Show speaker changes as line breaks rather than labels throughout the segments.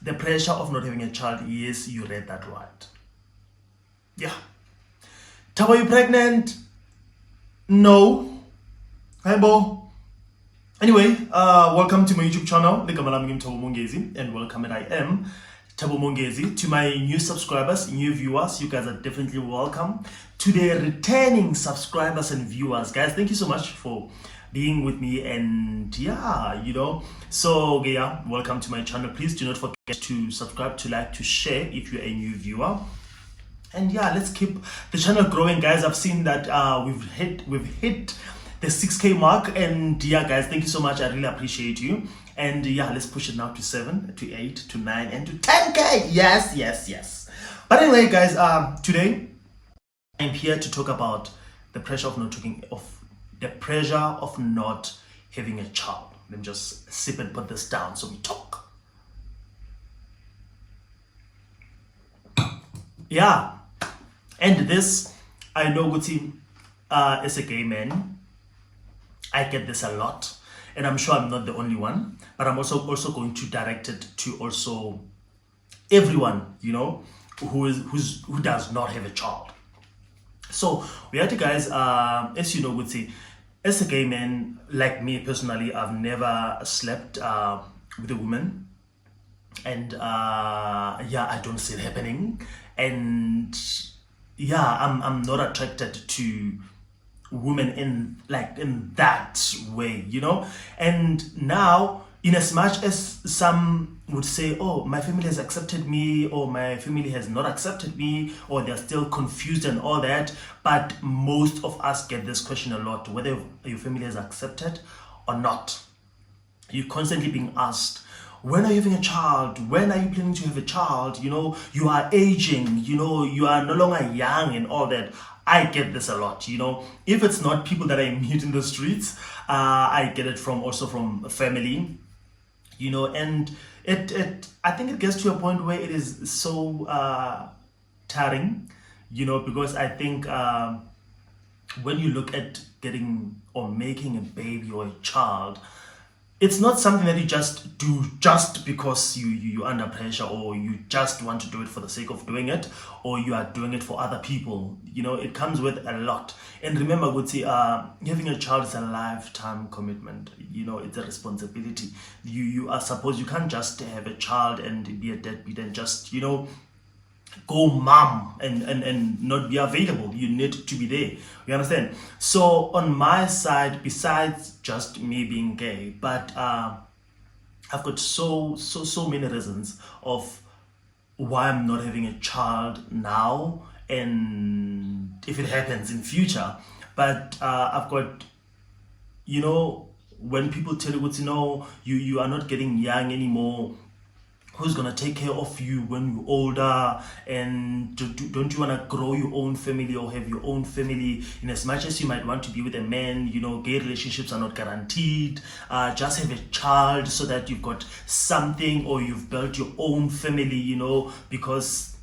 the pressure of not having a child. Yes, you read that right. Yeah. Tabo, are you pregnant? No. Hi, Bo. Anyway, welcome to my YouTube channel, and welcome, and I am Tabo Mongezi. To my new subscribers, new viewers, you guys are definitely welcome. To the returning subscribers and viewers, guys, thank you so much for being with me, and yeah, so yeah, welcome to my channel. Please do not forget to subscribe, to like, to share if you're a new viewer. And yeah, let's keep the channel growing, guys. I've seen that we've hit the 6K mark, and yeah, guys, thank you so much. I really appreciate you. And yeah, let's push it now to 7, to 8, to 9, and to 10K. Yes. But anyway, guys, today I'm here to talk about the pressure of not having a child. Let me just sip and put this down so we talk. Yeah, and this, I know, Guti, as a gay man, I get this a lot, and I'm sure I'm not the only one, but I'm also going to direct it to also everyone, who does not have a child. So reality, guys, as you know, Guti, as a gay man, like me personally, I've never slept with a woman, and yeah, I don't see it happening, and yeah, I'm not attracted to women in that way, and now, in as much as some would say, oh, my family has accepted me, or my family has not accepted me, or they're still confused and all that, but most of us get this question a lot, whether your family has accepted or not. You're constantly being asked, when are you having a child? When are you planning to have a child? You are aging, you are no longer young and all that. I get this a lot, if it's not people that I meet in the streets, I get it also from family, and I think it gets to a point where it is so tiring, because I think when you look at getting or making a baby or a child, it's not something that you just do just because you're under pressure, or you just want to do it for the sake of doing it, or you are doing it for other people. It comes with a lot. And remember, Guti, having a child is a lifetime commitment. It's a responsibility. You can't just have a child and be a deadbeat and just, go mom and not be available. You need to be there. You understand? So on my side, besides just me being gay, but I've got so many reasons of why I'm not having a child now, and if it happens in future. But I've got, when people tell you, you are not getting young anymore, who's gonna take care of you when you're older, and don't you want to grow your own family or have your own family? In as much as you might want to be with a man, gay relationships are not guaranteed. Just have a child so that you've got something, or you've built your own family, because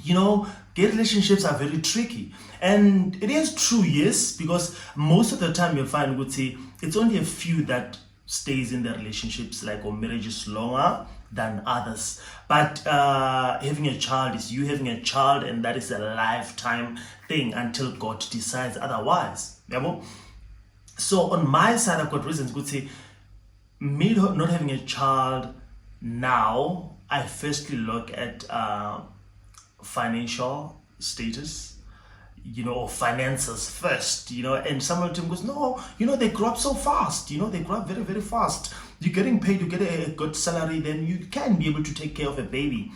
gay relationships are very tricky. And it is true, yes, because most of the time you'll find, Guti, it's only a few that stays in their relationships or marriages longer than others. But having a child is you having a child, and that is a lifetime thing until God decides otherwise. So on my side, I've got reasons. Could say me not having a child now, I firstly look at financial status, or finances first, and some of them goes, no, they grow up so fast, they grow up very, very fast. You're getting paid, you get a good salary, then you can be able to take care of a baby.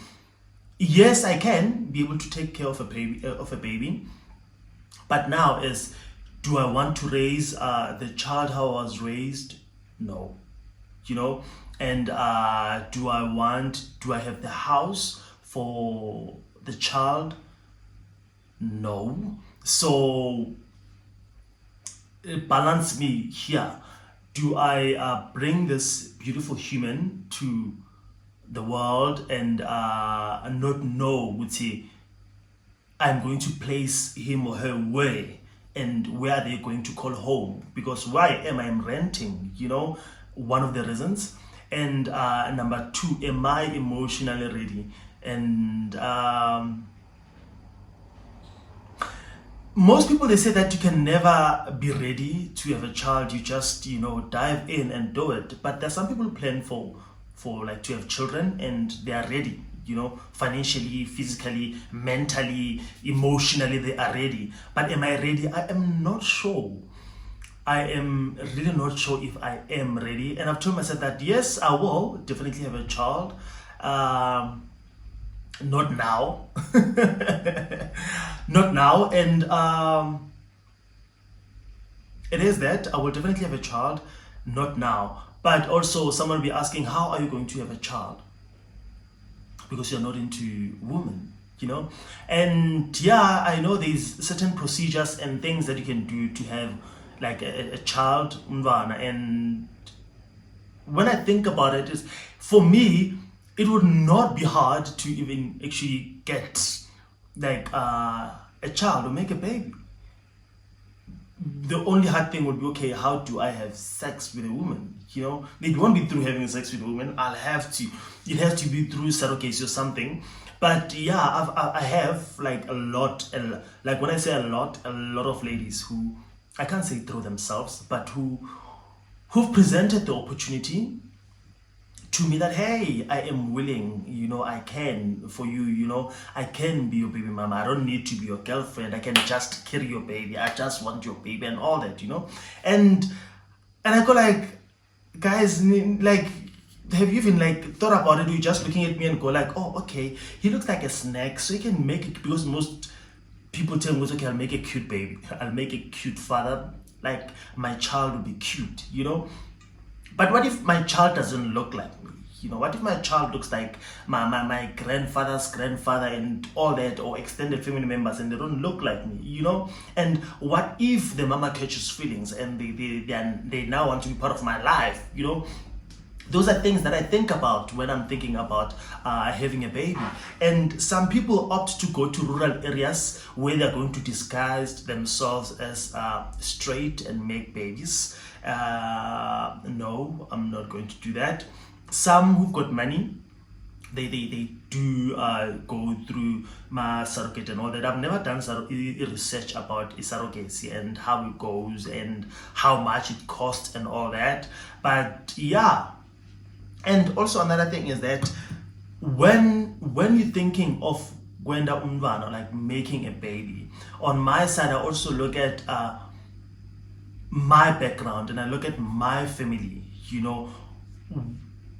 Yes, I can be able to take care of a baby, but now is, do I want to raise the child how I was raised? No, and do I have the house for the child? No. So balance me here. Do I bring this beautiful human to the world and not know, would say, I'm going to place him or her where, and where they're going to call home? Because where I am renting, one of the reasons. And number 2, am I emotionally ready? And most people, they say that you can never be ready to have a child. You just, dive in and do it. But there's some people who plan for like to have children and they are ready, financially, physically, mentally, emotionally, they are ready. But am I ready? I am not sure. I am really not sure if I am ready. And I've told myself that yes, I will definitely have a child. Not now. Not now. And it is that I will definitely have a child, not now. But also someone will be asking, how are you going to have a child? Because you're not into women, And yeah, I know there's certain procedures and things that you can do to have like a child, umntwana. And when I think about it, is for me, it would not be hard to even actually get like a child or make a baby. The only hard thing would be, okay, how do I have sex with a woman? It won't be through having sex with a woman. It has to be through surrogacy or something. But yeah, I have like a lot, like when I say a lot of ladies who, I can't say through themselves, but who've presented the opportunity to me that, hey, I am willing, I can for you, I can be your baby mama. I don't need to be your girlfriend. I can just carry your baby. I just want your baby and all that, And I go like, guys, like, have you even like thought about it? Or you just looking at me and go like, oh, okay, he looks like a snack, so you can make it, because most people tell me, okay, I'll make a cute baby. I'll make a cute father. Like, my child will be cute, But what if my child doesn't look like me? What if my child looks like my grandfather's grandfather and all that, or extended family members, and they don't look like me, And what if the mama catches feelings and they now want to be part of my life, Those are things that I think about when I'm thinking about having a baby. And some people opt to go to rural areas where they're going to disguise themselves as straight and make babies. No, I'm not going to do that. Some who've got money, they do go through my surrogate and all that. I've never done research about surrogacy and how it goes and how much it costs and all that. But yeah. And also another thing is that when you're thinking of Gwenda umntwana, like making a baby, on my side I also look at my background and I look at my family.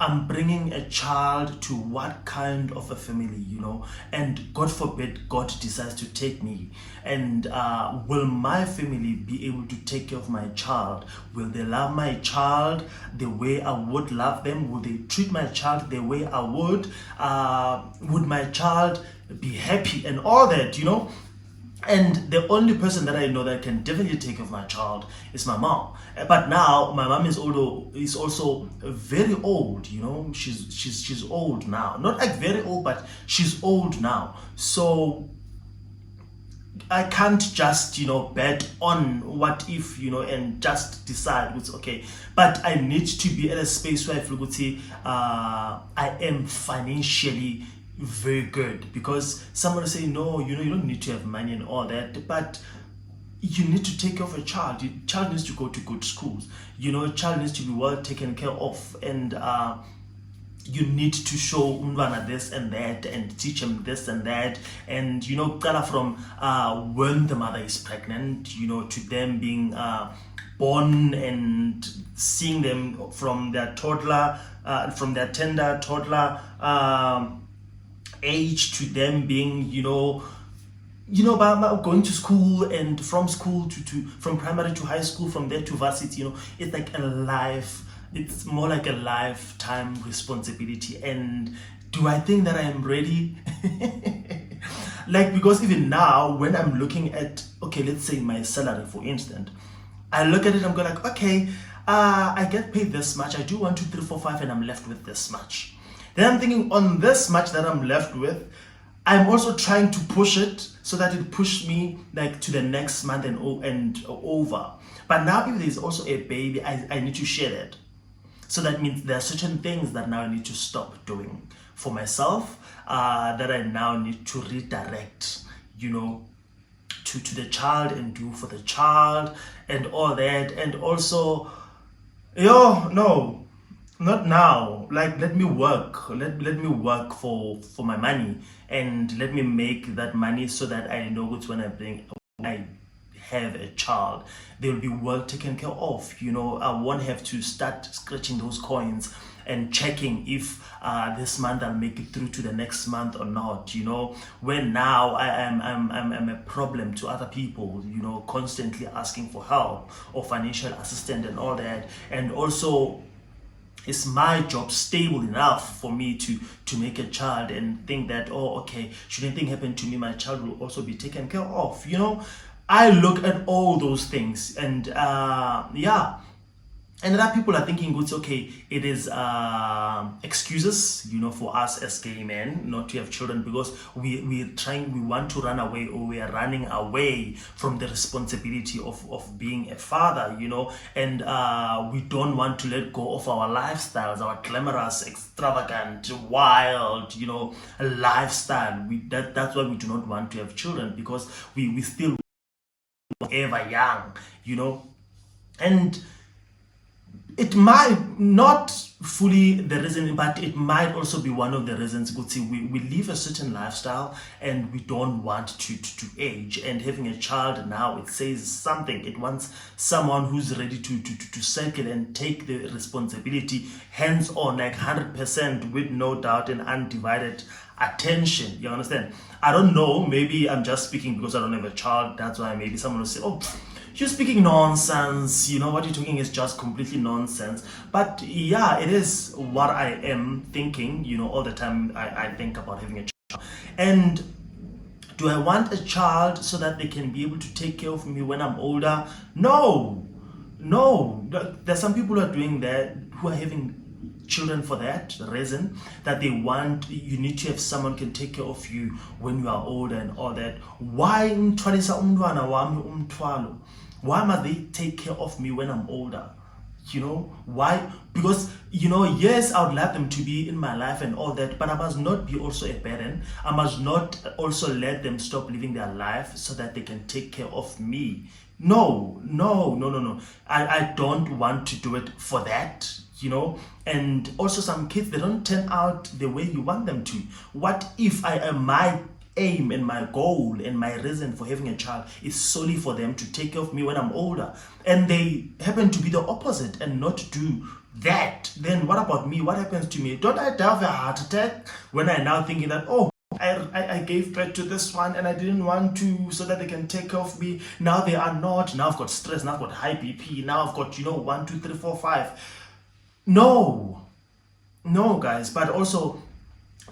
I'm bringing a child to what kind of a family, and God forbid God decides to take me, and will my family be able to take care of my child? Will they love my child the way I would love them? Will they treat my child the way I would? Would my child be happy and all that, And the only person that I know that can definitely take care of my child is my mom. But now my mom is also very old. She's old now. Not like very old, but she's old now. So I can't just bet on what if and just decide it's okay. But I need to be at a space where I feel I am financially very good, because someone will say, no, you don't need to have money and all that, but you need to take care of a child. Your child needs to go to good schools. A child needs to be well taken care of, and you need to show umntwana this and that, and teach him this and that, and start from when the mother is pregnant, to them being born, and seeing them from their toddler, from their tender toddler age, to them being going to school, and from school to from primary to high school, from there to varsity. It's like it's more like a lifetime responsibility. And do I think that I am ready? Like, because even now when I'm looking at, okay, let's say my salary, for instance, I look at it, I'm going like, okay, I get paid this much, I do 1, 2, 3, 4, 5, and I'm left with this much. Then I'm thinking, on this much that I'm left with, I'm also trying to push it so that it pushes me like to the next month and over. But now if there's also a baby, I need to share that. So that means there are certain things that now I need to stop doing for myself, that I now need to redirect, to the child and do for the child and all that. And also, no, not now. Like, let me work. Let me work for my money, and let me make that money so that I know which when I have a child, they will be well taken care of. I won't have to start scratching those coins and checking if this month I'll make it through to the next month or not. When now I'm a problem to other people. Constantly asking for help or financial assistance and all that. And also, is my job stable enough for me to make a child and think that, oh, okay, should anything happen to me, my child will also be taken care of? I look at all those things, and and other people are thinking, okay, it is excuses, for us as gay men not to have children, because we want to run away, or we are running away from the responsibility of being a father, and we don't want to let go of our lifestyles, our glamorous, extravagant, wild, lifestyle. That's why we do not want to have children, because we still ever young, and it might not fully the reason, but it might also be one of the reasons. We live a certain lifestyle and we don't want to age, and having a child now, it says something. It wants someone who's ready to settle and take the responsibility hands on, like 100%, with no doubt and undivided attention. You understand? I don't know, maybe I'm just speaking because I don't have a child. That's why maybe someone will say, oh, you're speaking nonsense, what you're talking is just completely nonsense. But yeah, it is what I am thinking, all the time. I think about having a child. And do I want a child so that they can be able to take care of me when I'm older? No. There's some people who are doing that, who are having children for that reason, that they want, you need to have someone can take care of you when you are older and all that. Why must they take care of me when I'm older? Why? Because, yes, I would like them to be in my life and all that, but I must not be also a burden. I must not also let them stop living their life so that they can take care of me. No. I don't want to do it for that. And also some kids, they don't turn out the way you want them to. What if my aim and my goal and my reason for having a child is solely for them to take care of me when I'm older, and they happen to be the opposite and not do that? Then what about me? What happens to me? Don't I have a heart attack when I now thinking that, oh, I gave birth to this one and I didn't want to, so that they can take care of me. Now they are not. Now I've got stress. Now I've got high BP. Now I've got 1, 2, 3, 4, 5. No, guys. But also,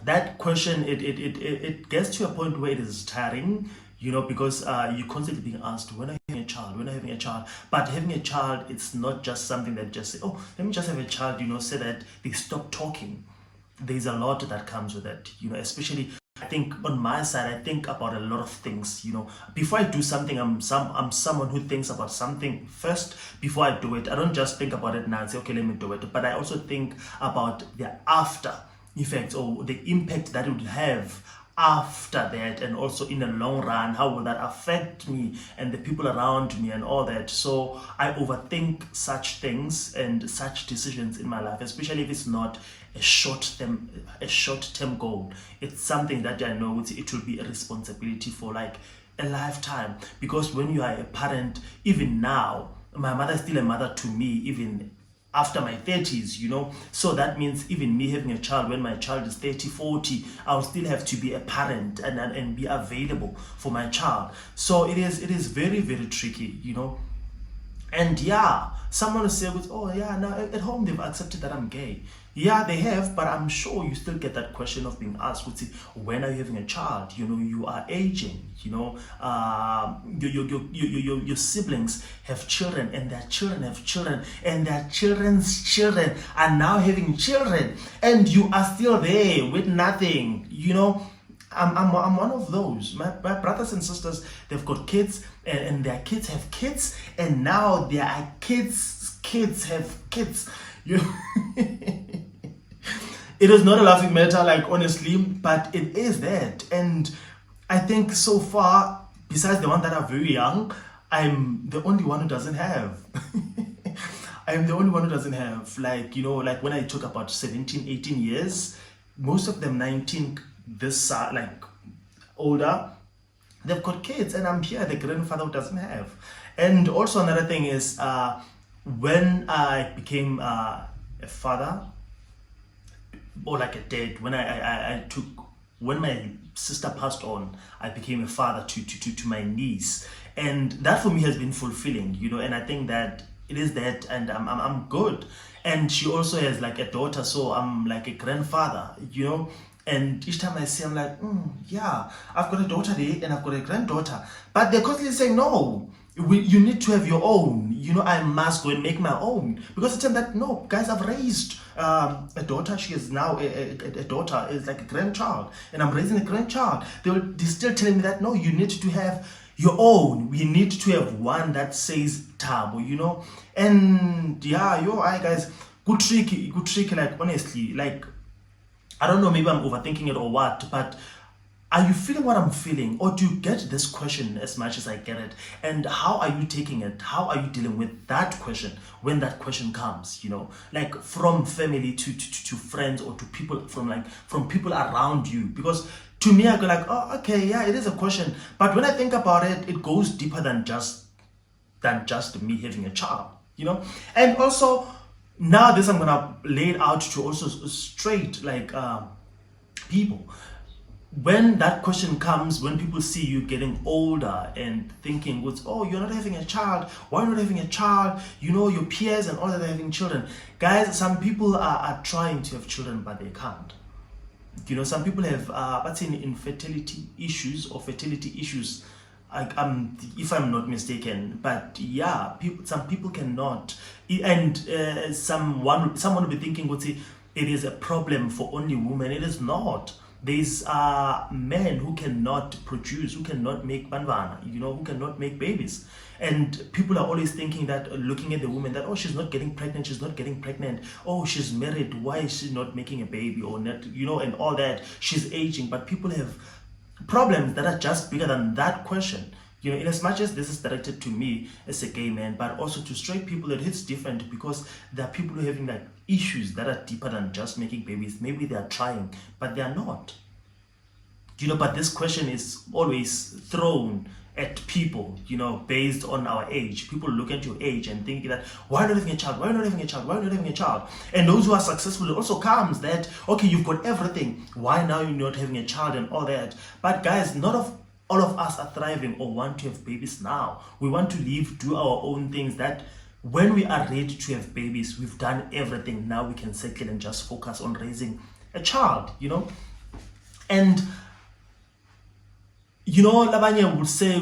that question, it gets to a point where it is tiring, because you're constantly being asked, when are you having a child? But having a child, it's not just something that just say, oh, let me just have a child, say that they stop talking. There's a lot that comes with it, especially, I think on my side, I think about a lot of things, before I do something, I'm someone who thinks about something first before I do it. I don't just think about it now and say, okay, let me do it. But I also think about the after effects, or the impact that it would have after that, and also in the long run, how will that affect me and the people around me and all that. So I overthink such things and such decisions in my life, especially if it's not a short-term goal. It's something that I know it will be a responsibility for like a lifetime. Because when you are a parent, even now, my mother is still a mother to me, even after my 30s, so that means even me having a child, when my child is 30, 40, I'll still have to be a parent and be available for my child. So it is very, very tricky, And yeah, someone will say, oh yeah, now at home they've accepted that I'm gay. Yeah, they have, but I'm sure you still get that question of being asked, when are you having a child? You are aging, your siblings have children, and their children have children, and their children's children are now having children, and you are still there with nothing, I'm one of those. My brothers and sisters, they've got kids, and their kids have kids, and now their kids have kids. It is not a laughing matter, like honestly, but it is that. And I think so far, besides the one that are very young, I'm the only one who doesn't have. I'm the only one who doesn't have. Like, like when I talk about 17, 18 years, most of them 19, this like older, they've got kids, and I'm here, the grandfather who doesn't have. And also another thing is, when I became a father, or like a dad, when my sister passed on, I became a father to my niece, and that for me has been fulfilling, and I think that it is that, and I'm good. And she also has like a daughter, so I'm like a grandfather, and each time I see, I'm like, yeah, I've got a daughter there and I've got a granddaughter, but they're constantly saying, no, you need to have your own, I must go and make my own, because it's that, no, guys, I've raised a daughter. She is now a daughter, is like a grandchild, and I'm raising a grandchild. They're still telling me that, no, you need to have your own. We need to have one that says Tabo, and yeah, guys, good tricky, like honestly, like, I don't know, maybe I'm overthinking it or what, but are you feeling what I'm feeling? Or do you get this question as much as I get it? And how are you taking it? How are you dealing with that question when that question comes, like from family to friends, or to people, from people around you? Because to me, I go like, oh, okay, yeah, it is a question. But when I think about it, it goes deeper than just me having a child, And also, now this I'm gonna lay it out to also straight, like people. When that question comes, when people see you getting older and thinking, oh, you're not having a child, why not having a child? Your peers and all that are having children. Guys, some people are trying to have children, but they can't. Some people have infertility issues or fertility issues. If I'm not mistaken, but yeah, some people cannot, and someone will be thinking, it is a problem for only women. It is not. There's men who cannot produce, who cannot make banvana, who cannot make babies. And people are always thinking that, looking at the woman, that, oh, she's not getting pregnant, oh, she's married, why is she not making a baby, or not, and all that, she's aging. But people have problems that are just bigger than that question. In as much as this is directed to me as a gay man, but also to straight people, it hits different, because there are people who are having like issues that are deeper than just making babies. Maybe they are trying, but they are not. But this question is always thrown at people, based on our age. People look at your age and think that, why not having a child? Why not having a child? Why not having a child? And those who are successful, it also comes that, okay, you've got everything. Why now you're not having a child and all that? But guys, all of us are thriving or want to have babies now. We want to live, do our own things, that when we are ready to have babies, we've done everything. Now we can settle and just focus on raising a child, And, Labanya would say,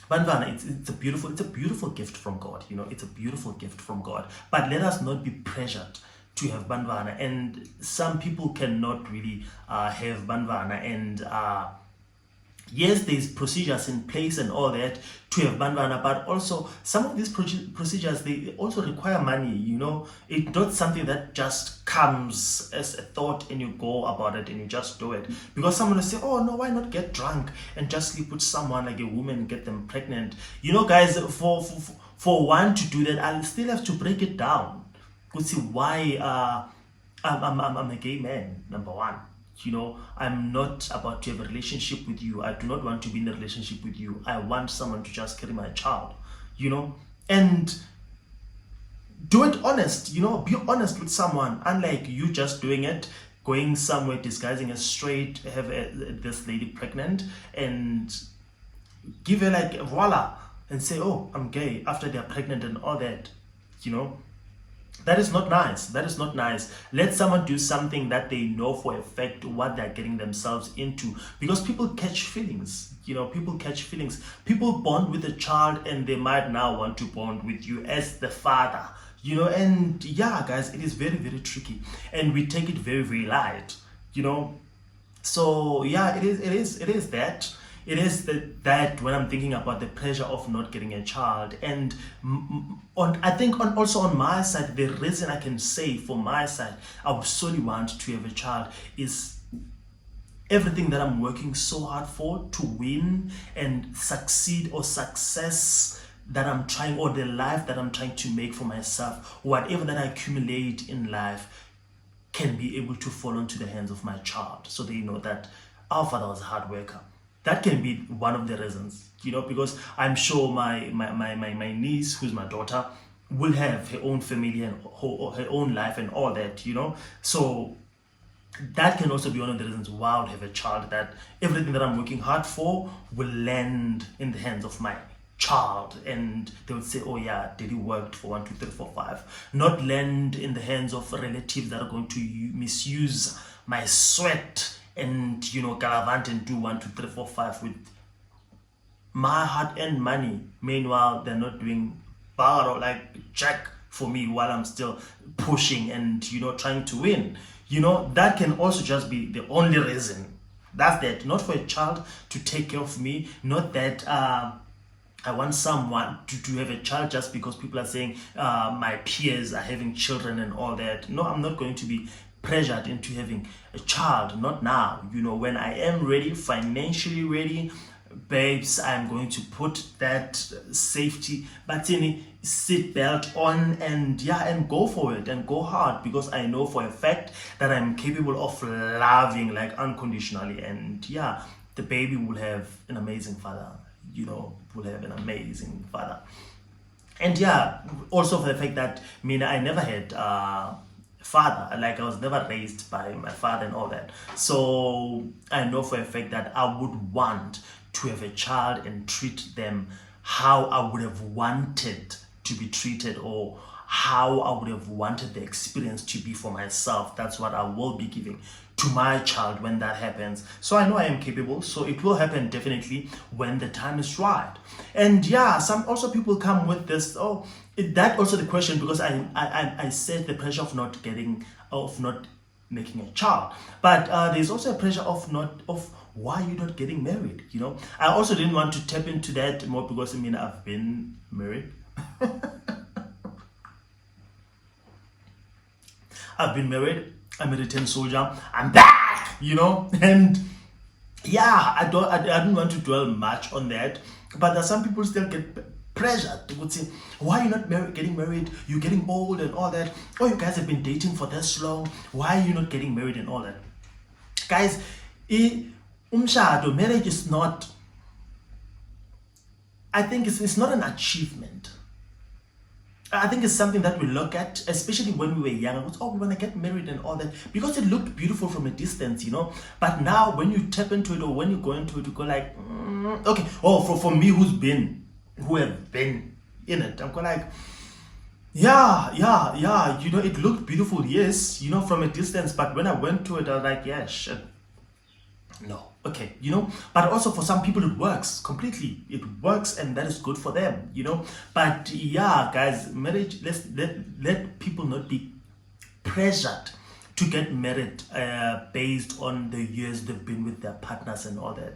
Banvana, it's a beautiful gift from God, it's a beautiful gift from God. But let us not be pressured to have Banvana. And some people cannot really have Banvana, and yes, there's procedures in place and all that to have Banvana, but also some of these procedures, they also require money, It's not something that just comes as a thought and you go about it and you just do it. Because someone will say, oh no, why not get drunk and just sleep with someone like a woman and get them pregnant? Guys, for one to do that, I'll still have to break it down. You see why I'm a gay man, number one. I'm not about to have a relationship with you. I do not want to be in a relationship with you. I want someone to just carry my child, and do it honest, be honest with someone, unlike you just doing it, going somewhere, disguising as straight, have this lady pregnant, and give her like voila, and say, oh, I'm gay, after they're pregnant and all that, That is not nice. That is not nice. Let someone do something that they know for a fact what they're getting themselves into. Because people catch feelings. People catch feelings. People bond with a child and they might now want to bond with you as the father. And yeah, guys, it is very, very tricky. And we take it very, very light. So yeah, it is that. it is that when I'm thinking about the pressure of not getting a child, and I think also on my side, the reason I can say for my side I would solely want to have a child is everything that I'm working so hard for to win and succeed, or success that I'm trying, or the life that I'm trying to make for myself, whatever that I accumulate in life can be able to fall into the hands of my child, so they know that our father was a hard worker. That can be one of the reasons, because I'm sure my niece, who's my daughter, will have her own family and her own life and all that, so that can also be one of the reasons why I would have a child, that everything that I'm working hard for will land in the hands of my child, and they would say, oh yeah, Daddy worked for 1, 2, 3, 4, 5, not land in the hands of relatives that are going to misuse my sweat and galavant and do 1, 2, 3, 4, 5 with my hard-earned money. Meanwhile, they're not doing bar or like jack for me while I'm still pushing and trying to win. That can also just be the only reason. That's that. Not for a child to take care of me. Not that I want someone to have a child just because people are saying my peers are having children and all that. No, I'm not going to be pressured into having a child. Not now. When I am ready, financially ready, babes, I'm going to put that safety button, seat belt on, and go for it and go hard, because I know for a fact that I'm capable of loving like unconditionally, and the baby will have an amazing father, will have an amazing father. And also for the fact that I never had father, like I was never raised by my father and all that, so I know for a fact that I would want to have a child and treat them how I would have wanted to be treated, or how I would have wanted the experience to be for myself. That's what I will be giving to my child when that happens. So I know I am capable, so it will happen definitely when the time is right. And some also people come with this, that also the question, because I said the pressure of not making a child, but there's also a pressure of why you're not getting married. I also didn't want to tap into that more, because I've been married. I've been married. I'm a returned soldier. I'm back, and I didn't want to dwell much on that, but there's some people still get pressured. They would say, why are you not getting married? You're getting old and all that. Oh, you guys have been dating for this long. Why are you not getting married and all that? Guys, marriage is not, I think it's not an achievement. I think it's something that we look at, especially when we were young. We want to get married and all that, because it looked beautiful from a distance, But now when you tap into it, or when you go into it, you go like, okay. Oh, for me who have been in it, I'm going like, it looked beautiful, yes, from a distance. But when I went to it, I was like, shit. No, okay, but also for some people it works completely. It works, and that is good for them, But guys, marriage, let people not be pressured to get married based on the years they've been with their partners and all that,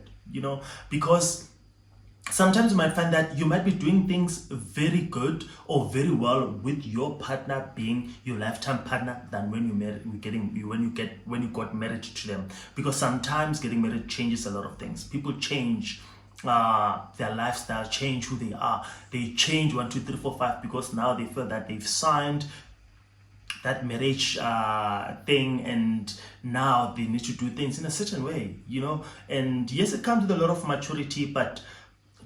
because sometimes you might find that you might be doing things very good or very well with your partner being your lifetime partner than when you got married to them, because sometimes getting married changes a lot of things. People change their lifestyle, change who they are. They change 1, 2, 3, 4, 5 because now they feel that they've signed that marriage thing, and now they need to do things in a certain way, And yes, it comes with a lot of maturity, but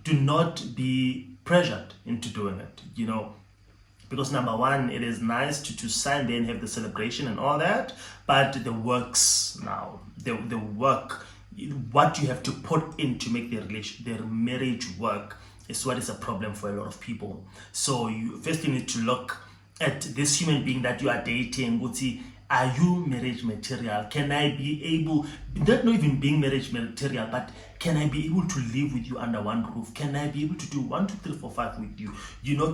do not be pressured into doing it, because number one, it is nice to sign there and have the celebration and all that, but the works now, the work, what you have to put in to make their marriage work is what is a problem for a lot of people. So you need to look at this human being that you are dating. Are you marriage material? Can I be able, not even being marriage material, but can I be able to live with you under one roof? Can I be able to do 1, 2, 3, 4, 5 with you?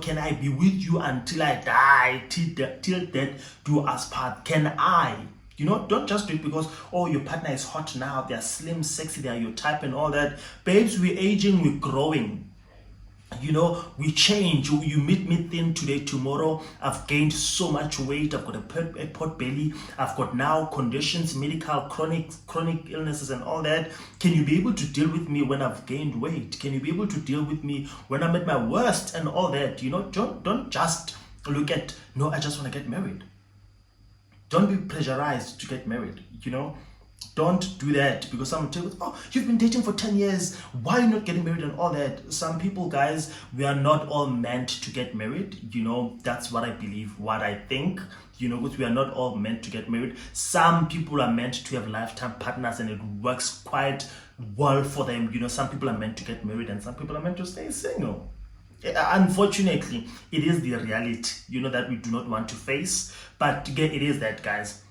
Can I be with you until I die, till death do us part? Can I? Don't just do it because, oh, your partner is hot now, they're slim, sexy, they're your type and all that. Babes, we're aging, we're growing. We change. You meet me thin today, tomorrow I've gained so much weight, I've got a pot belly, I've got now conditions, medical, chronic illnesses and all that. Can you be able to deal with me when I've gained weight? Can you be able to deal with me when I'm at my worst and all that? Don't just look at, no, I just want to get married. Don't be pressurized to get married. Don't do that, because someone tells you, oh, you've been dating for 10 years, why are you not getting married and all that. Some people, guys, we are not all meant to get married. That's what I believe, what I think, because we are not all meant to get married. Some people are meant to have lifetime partners and it works quite well for them. Some people are meant to get married and some people are meant to stay single. Unfortunately, it is the reality, that we do not want to face, but it is that, guys.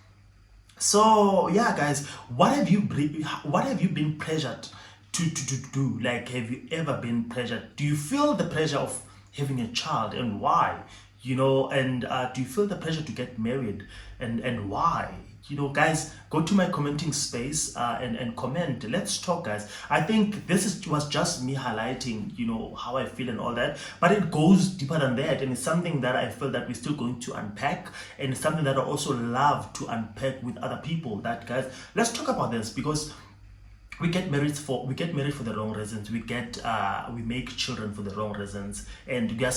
So yeah, guys, what have you been pressured to do? Like, have you ever been pressured? Do you feel the pressure of having a child, and why? And do you feel the pressure to get married, and why? Guys, go to my commenting space and comment. Let's talk, guys. I think this was just me highlighting, how I feel and all that, but it goes deeper than that, and it's something that I feel that we're still going to unpack, and it's something that I also love to unpack with other people. That, guys, let's talk about this, because we get married for the wrong reasons. We make children for the wrong reasons, and we are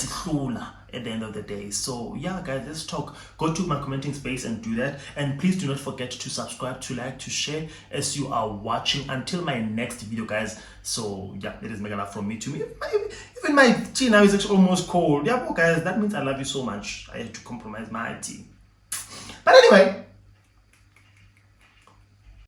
at the end of the day. So yeah, guys, let's talk. Go to my commenting space and do that, and please do not forget to subscribe, to like, to share as you are watching. Until my next video, guys. So yeah, it is mega love from me to me. Even my tea now is actually almost cold. Yeah, well, guys, that means I love you so much. I had to compromise my tea, but anyway.